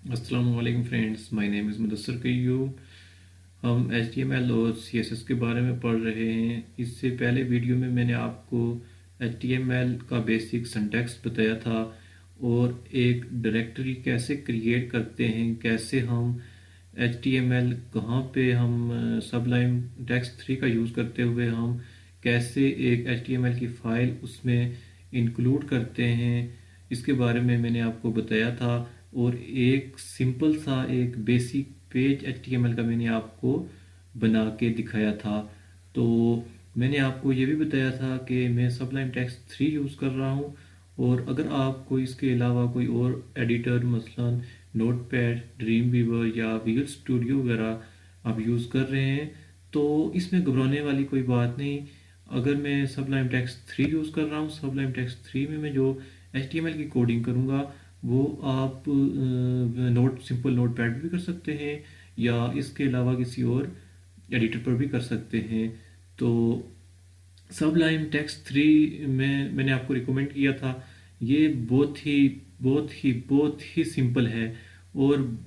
अस्सलाम वालेकुम friends, my name is Mudassar Qayyum. हम HTML और CSS के बारे में पढ़ रहे हैं। इससे पहले वीडियो में मैंने आपको HTML का बेसिक सिंटैक्स बताया था और एक डायरेक्टरी कैसे क्रिएट करते हैं, कैसे हम HTML कहाँ पे हम सबलाइम टेक्स्ट 3 का यूज़ करते हुए हम कैसे एक HTML की फ़ाइल उसमें इंक्लूड करते हैं, इसके बारे में मैंने आपको बताया था। और एक सिंपल सा एक बेसिक पेज HTML का मैंने आपको बना के दिखाया था। तो मैंने आपको ये भी बताया था कि मैं सबलाइम टेक्स्ट 3 यूज़ कर रहा हूँ। और अगर आपको इसके अलावा कोई और एडिटर मसलन नोटपैड, ड्रीम वीवर या विजुअल स्टूडियो वगैरह आप यूज़ कर रहे हैं तो इसमें घबराने वाली कोई बात नहीं। अगर मैं सबलाइम टेक्स्ट 3 यूज़ कर रहा हूँ, सबलाइम टेक्स्ट 3 में मैं जो HTML की कोडिंग करूँगा वो आप सिंपल नोट पैड भी कर सकते हैं या इसके अलावा किसी और एडिटर पर भी कर सकते हैं। तो सबलाइम टेक्स्ट 3 में मैंने आपको रिकमेंड किया था। ये बहुत ही सिंपल है और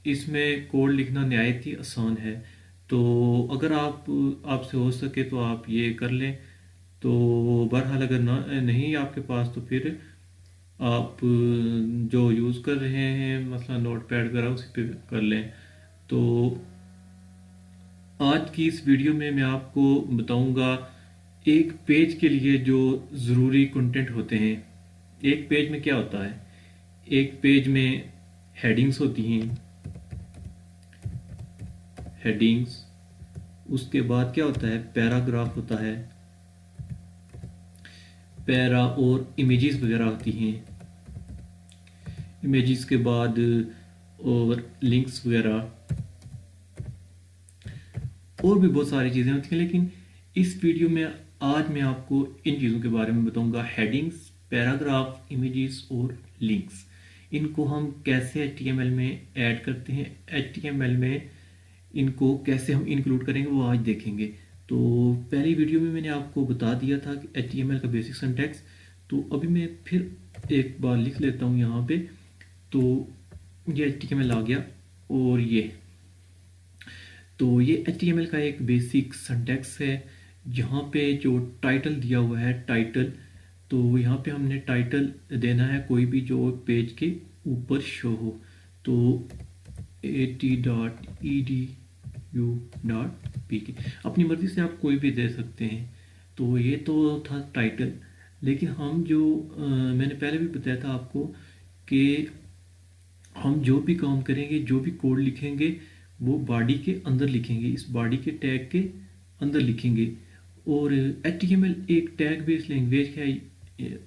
इसमें कोड लिखना नहायत ही आसान है। तो अगर आपसे हो सके तो आप ये कर लें। तो बहरहाल अगर ना नहीं आपके पास तो फिर आप जो यूज़ कर रहे हैं मसला नोट पैड वगैरह उसी पे कर लें। तो आज की इस वीडियो में मैं आपको बताऊंगा एक पेज के लिए जो ज़रूरी कंटेंट होते हैं। एक पेज में क्या होता है, एक पेज में हेडिंग्स होती हैं, हेडिंग्स। उसके बाद क्या होता है, पैराग्राफ होता है, पैरा और इमेजेस वगैरह होती हैं। इमेजेस के बाद और लिंक्स वगैरह और भी बहुत सारी चीज़ें होती हैं। लेकिन इस वीडियो में आज मैं आपको इन चीज़ों के बारे में बताऊंगा, हेडिंग्स, पैराग्राफ, इमेजेस और लिंक्स। इनको हम कैसे HTML में ऐड करते हैं, HTML में इनको कैसे हम इंक्लूड करेंगे वो आज देखेंगे। तो पहली वीडियो में मैंने आपको बता दिया था कि HTML का बेसिक सिंटैक्स। तो अभी मैं फिर एक बार लिख लेता हूँ यहाँ पे। तो ये HTML आ गया और तो ये HTML का एक बेसिक सिंटैक्स है। यहाँ पे जो टाइटल दिया हुआ है, टाइटल, तो यहाँ पे हमने टाइटल देना है कोई भी जो पेज के ऊपर शो हो। तो at.edu.pk अपनी मर्ज़ी से आप कोई भी दे सकते हैं। तो ये तो था टाइटल। लेकिन हम जो मैंने पहले भी बताया था आपको कि हम जो भी काम करेंगे, जो भी कोड लिखेंगे वो बॉडी के अंदर लिखेंगे, इस बॉडी के टैग के अंदर लिखेंगे। और HTML एक टैग बेस्ड लैंग्वेज है।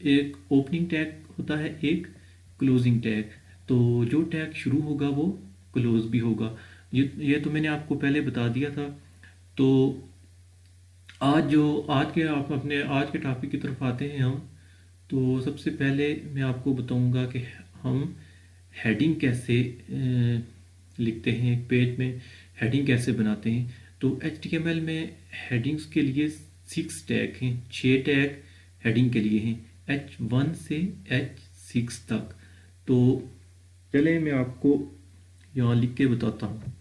एक ओपनिंग टैग होता है, एक क्लोजिंग टैग। तो जो टैग शुरू होगा वो क्लोज भी होगा। ये तो मैंने आपको पहले बता दिया था। तो आज के टॉपिक की तरफ आते हैं हम। तो सबसे पहले मैं आपको बताऊंगा कि हम हेडिंग कैसे लिखते हैं, एक पेज में हेडिंग कैसे बनाते हैं। तो HTML में हेडिंग्स के लिए 6 टैग हैं, 6 टैग हेडिंग के लिए हैं, H1 से H6 तक। तो चले मैं आपको यहाँ लिख के बताता हूँ।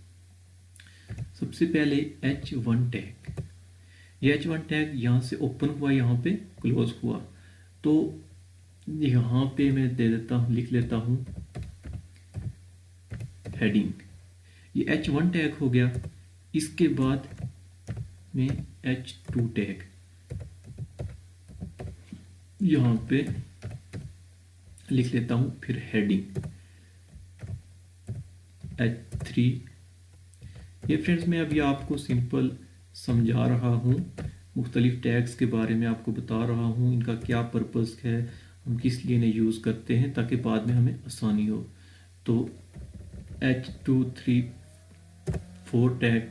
सबसे पहले H1 टैग। ये H1 टैग यहाँ से ओपन हुआ, यहाँ पे क्लोज हुआ। तो यहाँ पे मैं दे देता हूँ, लिख लेता हूँ हेडिंग। ये H1 टैग हो गया। इसके बाद में H2 टैग यहाँ पे लिख लेता हूँ, फिर हेडिंग H3। ये फ्रेंड्स मैं अभी आपको सिंपल समझा रहा हूँ, मुख्तलिफ टैग्स के बारे में आपको बता रहा हूँ, इनका क्या पर्पस है, हम किस लिए इन्हें यूज़ करते हैं ताकि बाद में हमें आसानी हो। तो H2, 3, 4 टैग,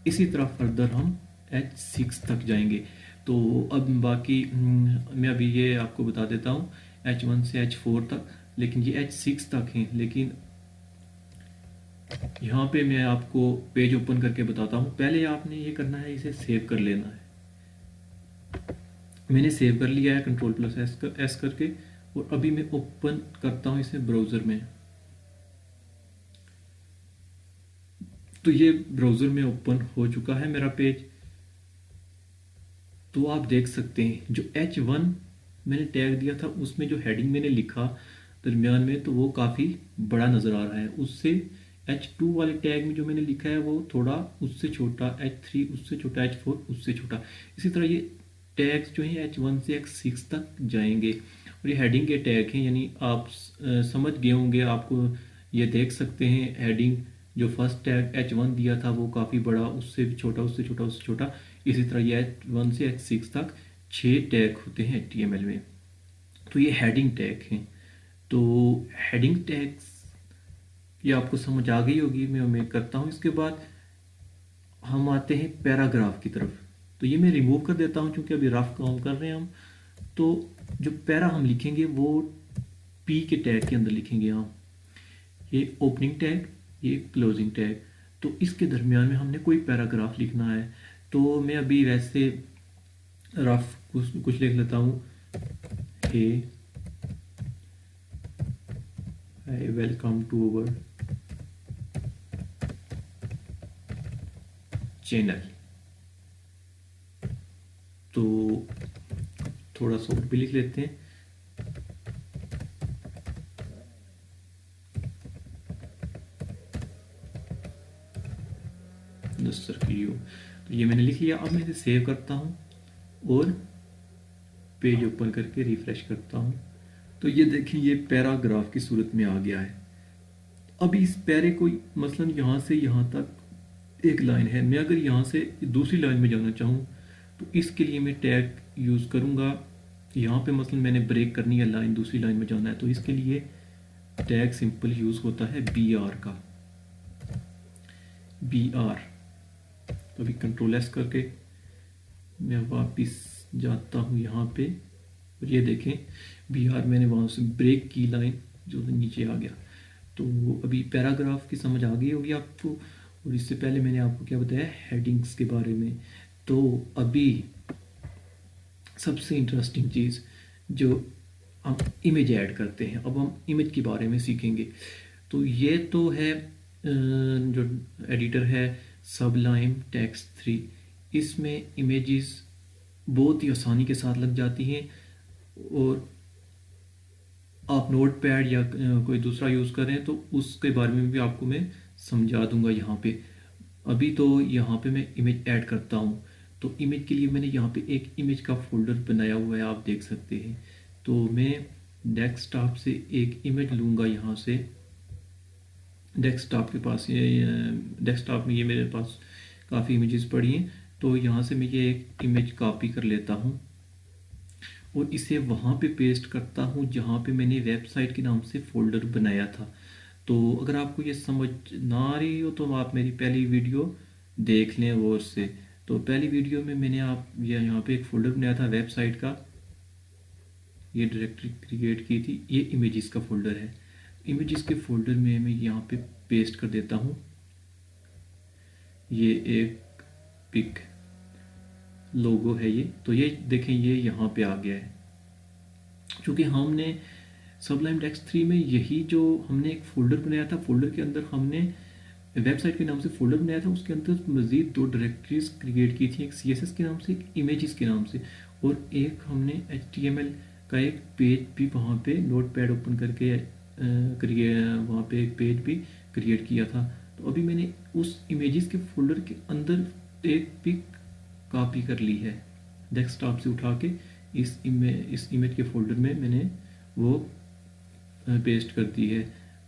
इसी तरह फर्दर हम H6 तक जाएंगे। तो अब बाकी मैं अभी ये आपको बता देता हूँ H1 से H4 तक, लेकिन ये H6 तक हैं। लेकिन यहाँ पे मैं आपको पेज ओपन करके बताता हूँ। पहले आपने ये करना है, इसे सेव कर लेना है। मैंने सेव कर लिया है Ctrl+S करके। और अभी मैं ओपन करता हूँ इसे ब्राउज़र में। तो ये ब्राउज़र में ओपन हो चुका है मेरा पेज। तो आप देख सकते हैं जो H1 मैंने टैग दिया था उसमें जो हेडिंग मैंने लिखा दरमियान में, तो वो काफ़ी बड़ा नज़र आ रहा है। उससे H2 वाले टैग में जो मैंने लिखा है वो थोड़ा उससे छोटा, H3 उससे छोटा, H4 उससे छोटा। इसी तरह ये टैग्स जो हैं H1 से H6 तक जाएंगे। और ये हेडिंग के टैग हैं, यानी आप समझ गए होंगे। आपको ये देख सकते हैं हेडिंग जो फर्स्ट टैग H1 दिया था वो काफ़ी बड़ा, उससे भी छोटा, उससे छोटा, उससे छोटा। इसी तरह ये H1 से H6 तक 6 टैग होते हैं HTML में। तो ये हेडिंग टैग हैं। तो हेडिंग टैग्स ये आपको समझ आ गई होगी, मैं उम्मीद करता हूँ। इसके बाद हम आते हैं पैराग्राफ की तरफ। तो ये मैं रिमूव कर देता हूँ क्योंकि अभी रफ काम कर रहे हैं हम। तो जो पैरा हम लिखेंगे वो पी के टैग के अंदर लिखेंगे हम। ये ओपनिंग टैग, ये क्लोजिंग टैग। तो इसके दरमियान में हमने कोई पैराग्राफ लिखना है। तो मैं अभी वैसे रफ कुछ लिख लेता हूँ। Hey I welcome to our channel. तो थोड़ा सा और भी लिख लेते हैं। तो ये मैंने लिख लिया। अब मैं इसे सेव करता हूँ और पेज ओपन करके रिफ्रेश करता हूँ। तो ये देखिए ये पैराग्राफ की सूरत में आ गया है। अब इस पैरे को मसलन यहाँ से यहाँ तक एक लाइन है, मैं अगर यहाँ से दूसरी लाइन में जाना चाहूँ तो इसके लिए मैं टैग यूज़ करूँगा। यहाँ पे मसलन मैंने ब्रेक करनी है लाइन, दूसरी लाइन में जाना है, तो इसके लिए टैग सिंपल यूज़ होता है BR का, BR। तो अभी कंट्रोल S करके मैं वापस जाता हूँ यहाँ पे और ये देखें BR मैंने वहाँ से ब्रेक की लाइन जो नीचे आ गया। तो अभी पैराग्राफ की समझ आ गई होगी आपको। और इससे पहले मैंने आपको क्या बताया हेडिंग्स के बारे में। तो अभी सबसे इंटरेस्टिंग चीज़ जो हम इमेज ऐड करते हैं, अब हम इमेज के बारे में सीखेंगे। तो ये तो है जो एडिटर है सबलाइम टेक्स्ट 3। इसमें इमेजेस बहुत ही आसानी के साथ लग जाती हैं। और आप नोट पैड या कोई दूसरा यूज़ करें तो उसके बारे में भी आपको मैं समझा दूंगा यहाँ पे। अभी तो यहाँ पे मैं इमेज ऐड करता हूँ। तो इमेज के लिए मैंने यहाँ पे एक इमेज का फोल्डर बनाया हुआ है, आप देख सकते हैं। तो मैं डेस्कटॉप से एक इमेज लूँगा यहाँ से। डेस्कटॉप के पास ये डेस्कटॉप में ये मेरे पास काफ़ी इमेजेस पड़ी हैं। तो यहाँ से मैं ये एक इमेज कॉपी कर लेता हूँ और इसे वहाँ पे पेस्ट करता हूँ जहाँ पे मैंने वेबसाइट के नाम से फ़ोल्डर बनाया था। तो अगर आपको ये समझ ना आ रही हो तो आप मेरी पहली वीडियो देख लें गौर से। तो पहली वीडियो में मैंने ये यहाँ पे एक फ़ोल्डर बनाया था वेबसाइट का, ये डायरेक्टरी क्रिएट की थी। ये इमेजेस का फ़ोल्डर है। इमेजेस के फ़ोल्डर में मैं यहाँ पे पेस्ट कर देता हूँ। ये एक पिक लोगो है ये। तो ये देखें ये यहाँ पे आ गया है। क्योंकि हमने सबलाइम टेक्स्ट 3 में यही जो हमने एक फ़ोल्डर बनाया था, फ़ोल्डर के अंदर हमने वेबसाइट के नाम से फ़ोल्डर बनाया था, उसके अंदर मज़ीद 2 डायरेक्टरीज क्रिएट की थी, एक CSS के नाम से, एक इमेजेस के नाम से, और एक हमने HTML का एक पेज भी वहाँ पे नोट पैड ओपन करके वहाँ पे एक पेज भी क्रिएट किया था। तो अभी मैंने उस इमेजेस के फोल्डर के अंदर एक पिक कॉपी कर ली है, डेस्कटॉप से उठा के इस इमेज के फोल्डर में मैंने वो पेस्ट कर दी है।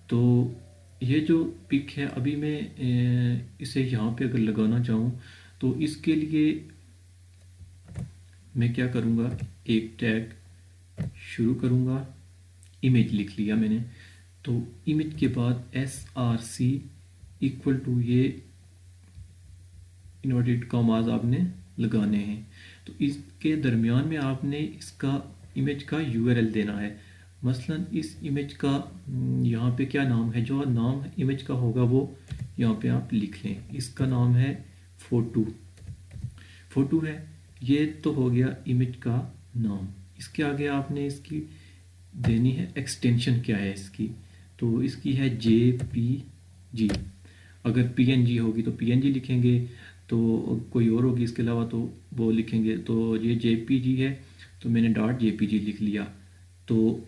तो ये जो पिक है अभी मैं इसे यहाँ पे अगर लगाना चाहूँ तो इसके लिए मैं क्या करूँगा, एक टैग शुरू करूँगा। इमेज लिख लिया मैंने। तो इमेज के बाद SRC इक्वल टू ये इन्वर्टेड कॉमास आपने लगाने हैं। तो इसके दरमियान में आपने इसका इमेज का URL देना है। मसलन इस इमेज का यहाँ पे क्या नाम है, जो नाम इमेज का होगा वो यहाँ पे आप लिख लें। इसका नाम है फोटो है। ये तो हो गया इमेज का नाम। इसके आगे आपने इसकी देनी है एक्सटेंशन क्या है इसकी। तो इसकी है JPG। अगर पीएनजी होगी तो पीएनजी लिखेंगे, तो कोई और होगी इसके अलावा तो वो लिखेंगे। तो ये जेपीजी है तो मैंने डॉट जेपीजी लिख लिया। तो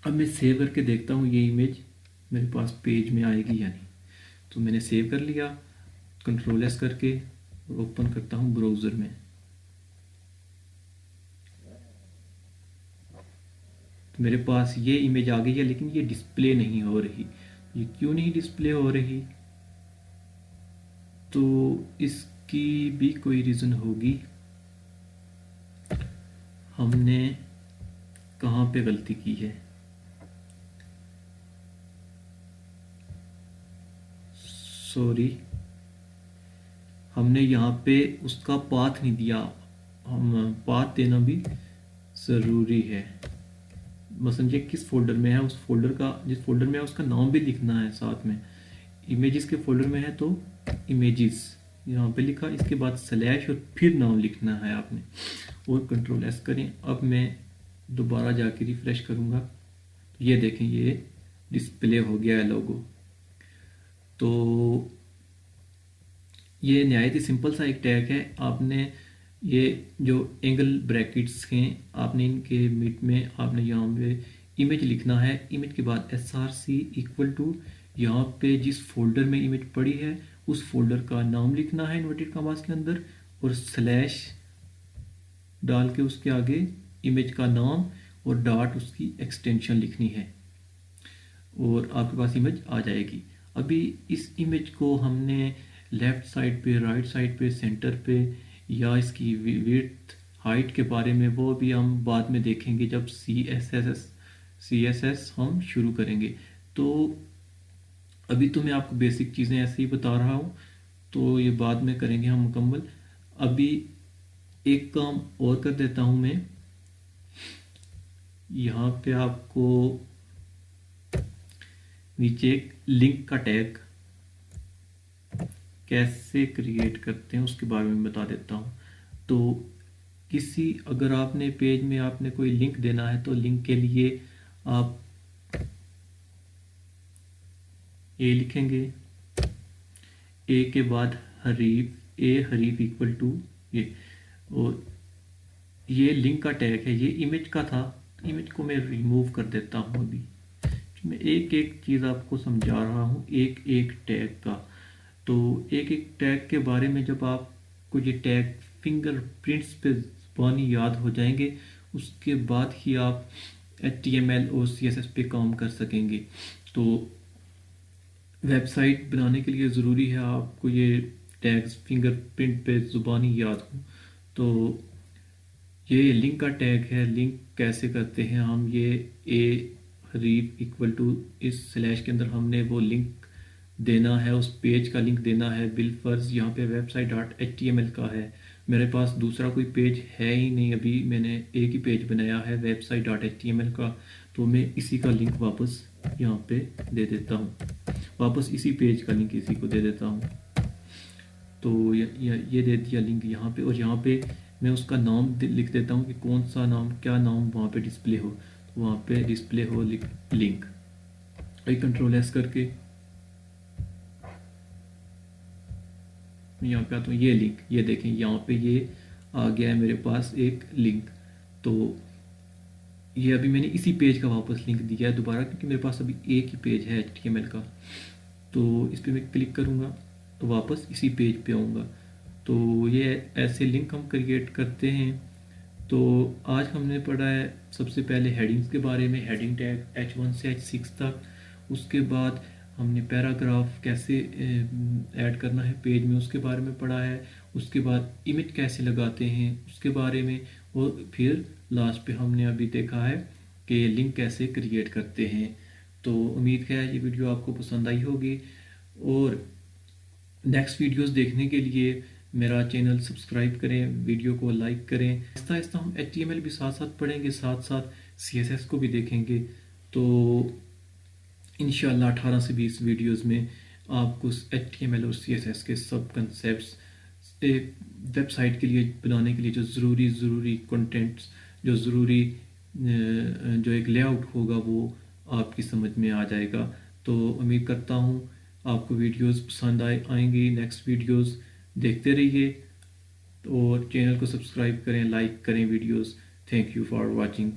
अब मैं सेव करके देखता हूँ ये इमेज मेरे पास पेज में आएगी या नहीं। तो मैंने सेव कर लिया, कंट्रोल एस करके ओपन करता हूँ ब्राउज़र में। तो मेरे पास ये इमेज आ गई है, लेकिन ये डिस्प्ले नहीं हो रही। ये क्यों नहीं डिस्प्ले हो रही? तो इसकी भी कोई रीज़न होगी। हमने कहाँ पे गलती की है? सॉरी, हमने यहाँ पे उसका पाथ नहीं दिया। हम पाथ देना भी ज़रूरी है। मसलन ये किस फोल्डर में है, उस फोल्डर का, जिस फोल्डर में है उसका नाम भी लिखना है साथ में। इमेजेस के फोल्डर में है तो इमेजेस यहाँ पे लिखा, इसके बाद स्लैश और फिर नाम लिखना है आपने। और कंट्रोल एस करें। अब मैं दोबारा जाके रिफ्रेश करूँगा, ये देखें ये डिस्प्ले हो गया है लोगो। तो ये नहायत ही सिंपल सा एक टैग है। आपने ये जो एंगल ब्रैकेट्स हैं, आपने इनके मिड में आपने यहाँ पे इमेज लिखना है। इमेज के बाद SRC इक्वल टू यहाँ पे जिस फोल्डर में इमेज पड़ी है उस फोल्डर का नाम लिखना है इन्वर्टेड कॉमास के अंदर, और स्लैश डाल के उसके आगे इमेज का नाम और डॉट उसकी एक्सटेंशन लिखनी है, और आपके पास इमेज आ जाएगी। अभी इस इमेज को हमने लेफ़्ट साइड पे, राइट साइड पे, सेंटर पे, या इसकी विड्थ, हाइट के बारे में वो भी हम बाद में देखेंगे जब CSS हम शुरू करेंगे। तो अभी तो मैं आपको बेसिक चीज़ें ऐसे ही बता रहा हूँ, तो ये बाद में करेंगे हम मुकम्मल। अभी एक काम और कर देता हूँ मैं। यहाँ पे आपको नीचे एक लिंक का टैग कैसे क्रिएट करते हैं उसके बारे में बता देता हूँ। तो किसी, अगर आपने पेज में आपने कोई लिंक देना है तो लिंक के लिए आप ए लिखेंगे, ए के बाद हरीफ, ए हरीफ इक्वल टू ये, और ये लिंक का टैग है। ये इमेज का था, इमेज को मैं रिमूव कर देता हूँ। अभी मैं एक एक चीज़ आपको समझा रहा हूँ, एक एक टैग का। तो एक एक टैग के बारे में जब आपको ये टैग फिंगरप्रिंट्स पे ज़बानी याद हो जाएंगे, उसके बाद ही आप HTML और CSS पे काम कर सकेंगे। तो वेबसाइट बनाने के लिए ज़रूरी है आपको ये टैग्स फिंगरप्रिंट पे ज़ुबानी याद हो। तो ये लिंक का टैग है। लिंक कैसे करते हैं हम? ये ए हरीफ इक्वल टू, इस स्लैश के अंदर हमने वो लिंक देना है, उस पेज का लिंक देना है। बिलफर्ज यहाँ पे website.html का है। मेरे पास दूसरा कोई पेज है ही नहीं, अभी मैंने एक ही पेज बनाया है website.html का। तो मैं इसी का लिंक वापस यहाँ पे दे देता हूँ, वापस इसी पेज का लिंक इसी को दे देता हूँ। तो ये दे दिया लिंक यहाँ पे, और यहाँ पे मैं उसका नाम लिख देता हूँ कि कौन सा नाम, क्या नाम वहाँ पे डिस्प्ले हो। तो वहाँ पे डिस्प्ले हो लिंक। कंट्रोल एस करके यहाँ पे आता हूँ, ये लिंक, ये देखें यहाँ पे ये आ गया है मेरे पास एक लिंक। तो ये अभी मैंने इसी पेज का वापस लिंक दिया है दोबारा, क्योंकि मेरे पास अभी एक ही पेज है HTML का। तो इस पर मैं क्लिक करूँगा तो वापस इसी पेज पे आऊँगा। तो ये ऐसे लिंक हम क्रिएट करते हैं। तो आज हमने पढ़ा है सबसे पहले हेडिंग्स के बारे में, हेडिंग टैग H1 से H6 तक। उसके बाद हमने पैराग्राफ कैसे ऐड करना है पेज में, उसके बारे में पढ़ा है। उसके बाद इमेज कैसे लगाते हैं उसके बारे में, और फिर लास्ट पे हमने अभी देखा है कि लिंक कैसे क्रिएट करते हैं। तो उम्मीद है ये वीडियो आपको पसंद आई होगी, और नेक्स्ट वीडियोस देखने के लिए मेरा चैनल सब्सक्राइब करें, वीडियो को लाइक करें। आहिस्ता आहिस्ता हम HTML भी साथ साथ पढ़ेंगे, साथ साथ CSS को भी देखेंगे। तो इंशाल्लाह 18 से 20 वीडियोस में आपको HTML और CSS के सब कंसेप्ट्स, एक वेबसाइट के लिए बनाने के लिए जो ज़रूरी कंटेंट्स, जो ज़रूरी जो एक लेआउट होगा वो आपकी समझ में आ जाएगा। तो उम्मीद करता हूँ आपको वीडियोस पसंद आएंगी। नेक्स्ट वीडियोस देखते रहिए और चैनल को सब्सक्राइब करें, लाइक करें videos. Thank you for watching.